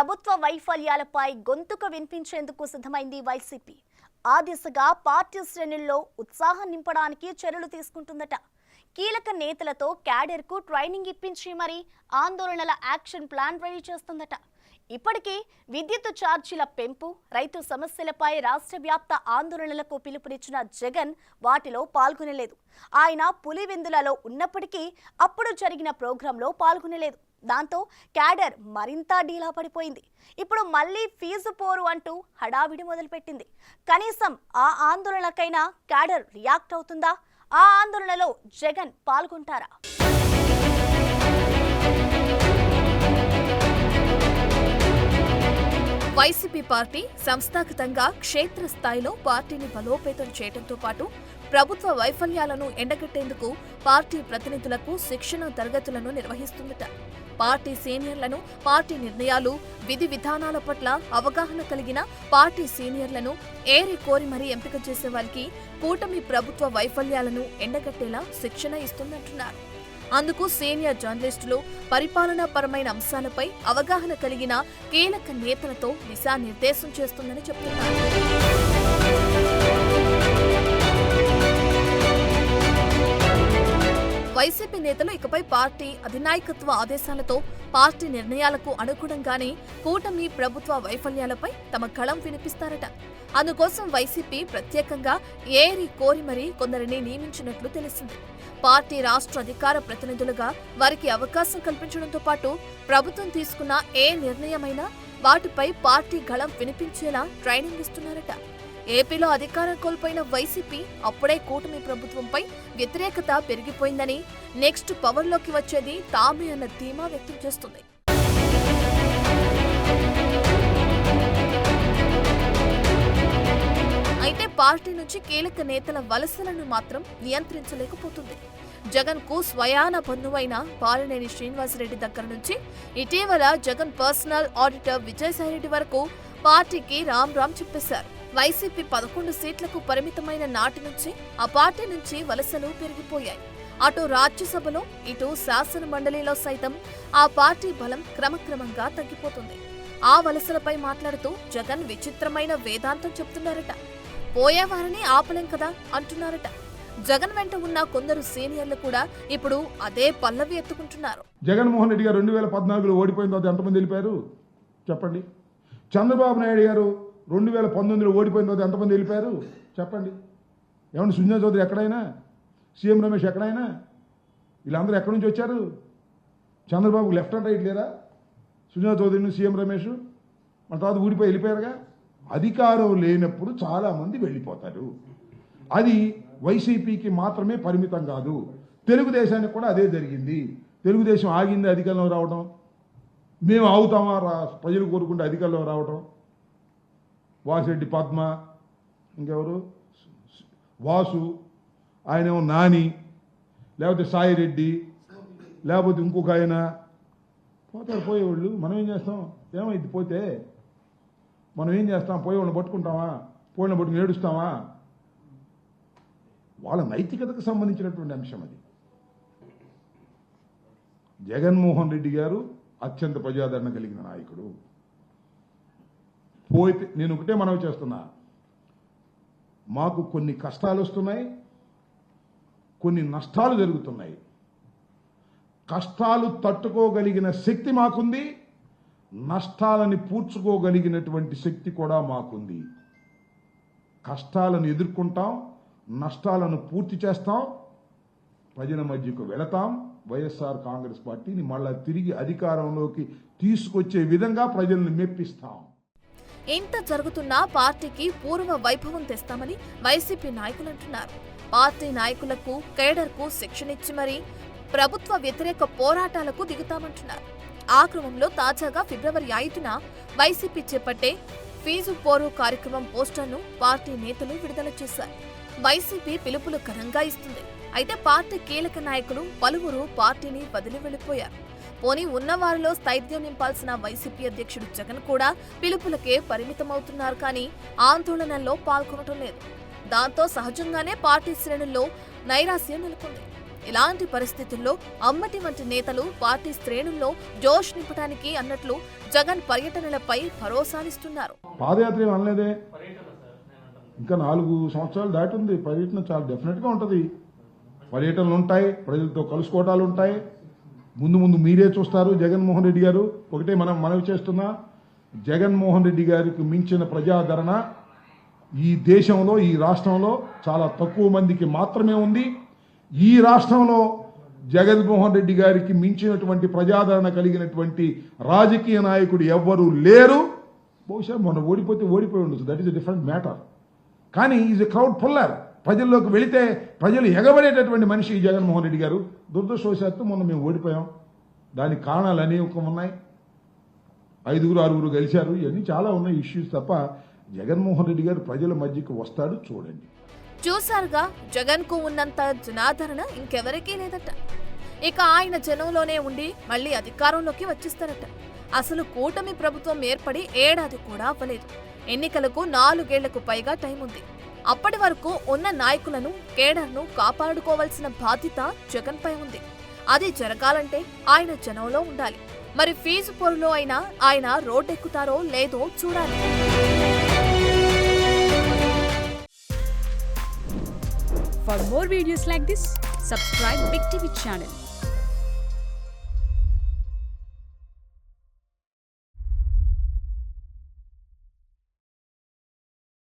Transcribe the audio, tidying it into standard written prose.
ప్రభుత్వ వైఫల్యాలపై గొంతుక వినిపించేందుకు సిద్ధమైంది వైసీపీ. ఆ దిశగా పార్టీ శ్రేణుల్లో ఉత్సాహం నింపడానికి చర్యలు తీసుకుంటుందట. కీలక నేతలతో క్యాడర్కు ట్రైనింగ్ ఇప్పించి మరీ ఆందోళనల యాక్షన్ ప్లాన్ రెడీ చేస్తుందట. ఇప్పటికే విద్యుత్ ఛార్జీల పెంపు, రైతు సమస్యలపై రాష్ట్ర వ్యాప్త ఆందోళనలకు పిలుపునిచ్చిన జగన్ వాటిలో పాల్గొనలేదు. ఆయన పులివెందులలో ఉన్నప్పటికీ అప్పుడు జరిగిన ప్రోగ్రాంలో పాల్గొనలేదు. దాంతో క్యాడర్ మరింత డీలా పడిపోయింది. ఇప్పుడు మళ్లీ ఫీజు పోరు అంటూ హడావిడి మొదలుపెట్టింది. కనీసం ఆ ఆందోళనకైనా క్యాడర్ రియాక్ట్ అవుతుందా? ఆ ఆందోళనలో జగన్ పాల్గొంటారా? వైసీపీ పార్టీ సంస్థాగతంగా క్షేత్రస్థాయిలో పార్టీని బలోపేతం చేయడంతో పాటు ప్రభుత్వ వైఫల్యాలను ఎండగట్టేందుకు పార్టీ ప్రతినిధులకు శిక్షణ తరగతులను నిర్వహిస్తుందట. పార్టీ సీనియర్లను, పార్టీ నిర్ణయాలు, విధి విధానాల పట్ల అవగాహన కలిగిన పార్టీ సీనియర్లను ఏరి కోరి మరీ ఎంపిక చేసే వారికి కూటమి ప్రభుత్వ వైఫల్యాలను ఎండగట్టేలా శిక్షణ ఇస్తుందంటున్నారు. అందుకు సీనియర్ జర్నలిస్టులు పరిపాలనాపరమైన అంశాలపై అవగాహన కలిగిన కీలక నేతలతో దిశానిర్దేశం చేస్తుందని చెబుతున్నారు. వైసీపీ నేతలు ఇకపై పార్టీ అధినాయకత్వ ఆదేశాలతో పార్టీ నిర్ణయాలకు అనుగుణంగానే కూటమి ప్రభుత్వ వైఫల్యాలపై తమ గళం వినిపిస్తారట. అందుకోసం వైసీపీ ప్రత్యేకంగా ఏరి కోరి మరీ కొందరిని నియమించినట్లు తెలిసింది. పార్టీ రాష్ట్ర అధికార ప్రతినిధులుగా వారికి అవకాశం కల్పించడంతో పాటు ప్రభుత్వం తీసుకున్న ఏ నిర్ణయమైనా వాటిపై పార్టీ గళం వినిపించేలా ట్రైనింగ్ ఇస్తున్నారట. ఏపీలో అధికారం కోల్పోయిన వైసీపీ అప్పుడే కూటమి ప్రభుత్వంపై వ్యతిరేకత పెరిగిపోయిందని, నెక్స్ట్ పవర్లోకి వచ్చేది తామే అన్న ధీమా వ్యక్తం చేస్తుంది. అయితే పార్టీ నుంచి కీలక నేతల వలసలను మాత్రం నియంత్రించలేకపోతుంది. జగన్ కు స్వయాన బంధువైన బాలినేని శ్రీనివాసరెడ్డి దగ్గర నుంచి ఇటీవల జగన్ పర్సనల్ ఆడిటర్ విజయసాయిరెడ్డి వరకు పార్టీకి రామ్ చెప్పేశారు. వైసీపీ 11 సీట్లకు పరిమితమైన నాటి నుంచి ఆ పార్టీ నుంచి వలసలు పెరిగిపోయాయి. అటు రాజ్యసభలో, ఇటు శాసన మండలిలో సైతం ఆ పార్టీ బలం క్రమక్రమంగా తగ్గిపోతుంది. ఆ వలసలపై మాట్లాడుతూ జగన్ విచిత్రమైన వేదాంతం చెప్తున్నారట. పోయేవారిని ఆపలేం కదా అంటున్నారట. జగన్ వెంట ఉన్న కొందరు సీనియర్లు కూడా ఇప్పుడు అదే పల్లవి ఎత్తుకుంటున్నారు. జగన్మోహన్ రెడ్డి గారు 2014లో ఓడిపోయిన తర్వాత ఎంతమంది వెళ్ళిపోయారు చెప్పండి. చంద్రబాబు నాయుడు గారు 2019లో ఓడిపోయిన తర్వాత ఎంతమంది వెళ్ళిపోయారు చెప్పండి. ఏమన్నా సుజనా చౌదరి ఎక్కడైనా, సీఎం రమేష్ ఎక్కడైనా, వీళ్ళందరూ ఎక్కడి నుంచి వచ్చారు? చంద్రబాబు లెఫ్ట్ అండ్ రైట్ లేరా? సుజనా చౌదరిని, సీఎం రమేష్ మన తర్వాత ఊడిపోయి వెళ్ళిపోయారుగా. అధికారం లేనప్పుడు చాలామంది వెళ్ళిపోతారు. అది వైసీపీకి మాత్రమే పరిమితం కాదు, తెలుగుదేశానికి కూడా అదే జరిగింది. తెలుగుదేశం ఆగింది అధికారంలో రావడం, మేము ఆగుతామా ప్రజలు కోరుకుంటే అధికారంలో రావడం. వాసిరెడ్డి పద్మ, ఇంకెవరు వాసు, ఆయనేమో నాని, లేకపోతే సాయిరెడ్డి, లేకపోతే ఇంకొక ఆయన పోతారు. పోయేవాళ్ళు మనం ఏం చేస్తాం? ఏమైంది పోతే మనం ఏం చేస్తాం? పోయేవాళ్ళని పట్టుకుంటామా? పోయిన పట్టుకుని ఏడుస్తామా? వాళ్ళ నైతికతకు సంబంధించినటువంటి అంశం అది. జగన్మోహన్ రెడ్డి గారు అత్యంత ప్రజాదరణ కలిగిన నాయకుడు. పోతే నేను ఒకటే మనవి చేస్తున్నా, మాకు కొన్ని కష్టాలు వస్తున్నాయి, కొన్ని నష్టాలు జరుగుతున్నాయి. కష్టాలు తట్టుకోగలిగిన శక్తి మాకుంది, నష్టాలని పూడ్చుకోగలిగినటువంటి శక్తి కూడా మాకుంది. కష్టాలను ఎదుర్కొంటాం, నష్టాలను పూర్తి చేస్తాం, ప్రజల మధ్యకు వెళతాం. వైఎస్ఆర్ కాంగ్రెస్ పార్టీని మళ్ళా తిరిగి అధికారంలోకి తీసుకొచ్చే విధంగా ప్రజల్ని మెప్పిస్తాం. ఇంత జరుగుతున్నా పార్టీకి పూర్వ వైభవం తెస్తామని వైసీపీ నాయకులు అంటున్నారు. పార్టీ నాయకులకు, కేడర్కు శిక్షణ ఇచ్చి మరీ ప్రభుత్వ వ్యతిరేక పోరాటాలకు దిగుతామంటున్నారు. ఆ క్రమంలో తాజాగా ఫిబ్రవరి 5న వైసీపీ చేపట్టే ఫీజు పోరు కార్యక్రమం పోస్టర్ను పార్టీ నేతలు విడుదల చేశారు. వైసీపీ పిలుపులు ఘనంగా ఇస్తుంది. అయితే పార్టీ కీలక నాయకులు పలువురు పార్టీని వదిలి వెళ్లిపోయారు. పోనీ ఉన్నవారిలో స్థైర్యం నింపాల్సిన వైసీపీ అధ్యక్షుడు జగన్ కూడా పిలుపులకే పరిమితమవుతున్నారు, కానీ ఆందోళనల్లో పాల్గొనటం లేదు. దాంతో సహజంగానే పార్టీ శ్రేణుల్లో నైరాశ్యం నెలకొంది. ఇలాంటి పరిస్థితుల్లో అమ్మటి వంటి నేతలు పార్టీ శ్రేణుల్లో జోష్ నింపడానికి అన్నట్లు జగన్ పర్యటనలపై భరోసానిస్తున్నారు. పాదయాత్ర ఏం అనలేదే, ఇంకా 4 సంవత్సరాలు దాటింది. పర్యటన చాలా డెఫినెట్గా ఉంటుంది. పర్యటనలు ఉంటాయి, ప్రజలతో కలుసుకోవటాలు ఉంటాయి. ముందు మీరే చూస్తారు. జగన్మోహన్ రెడ్డి గారు ఒకటే మనవి చేస్తున్నా, జగన్మోహన్ రెడ్డి గారికి మించిన ప్రజాదరణ ఈ దేశంలో, ఈ రాష్ట్రంలో చాలా తక్కువ మందికి మాత్రమే ఉంది. ఈ రాష్ట్రంలో జగన్మోహన్ రెడ్డి గారికి మించినటువంటి ప్రజాదరణ కలిగినటువంటి రాజకీయ నాయకుడు ఎవ్వరూ లేరు. బహుశా మొన్న ఓడిపోయి ఉండొచ్చు, that is a different matter. కానీ ఈజ్ ఎ క్రౌడ్ పుల్లర్. ప్రజల్లోకి వెళితే ప్రజలు ఎగబడేటటువంటి మనిషి ఈ జగన్మోహన్ రెడ్డి గారు. దురదృష్టవశాత్తు మొన్న మేము ఓడిపోయాం. దానికి కారణాలు అనేక ఉన్నాయి. 5-6 గెలిచారు. ఇవన్నీ చాలా ఉన్నాయి ఇష్యూస్. తప్ప జగన్మోహన్ రెడ్డి గారు ప్రజల మధ్యకి వస్తాడు, చూడండి. చూశారుగా, జగన్ కు ఉన్నంత జనాదరణ ఇంకెవరికీ లేదట. ఇక ఆయన జనంలోనే ఉండి మళ్లీ అధికారంలోకి వచ్చిస్తారట. అసలు కూటమి ప్రభుత్వం ఏర్పడి ఏడాది కూడా అవ్వలేదు. ఎన్నికలకు 4 ఏళ్లకు పైగా టైం ఉంది. అప్పటి వరకు ఉన్న నాయకులను, కేడర్ను కాపాడుకోవాల్సిన బాధ్యత జగన్ పై ఉంది. అది జరగాలంటే ఆయన జనంలో ఉండాలి. మరి ఫీజు పొరలో అయినా ఆయన రోడ్డెక్కుతారో లేదో చూడాలి. For more videos like this, subscribe Big TV channel.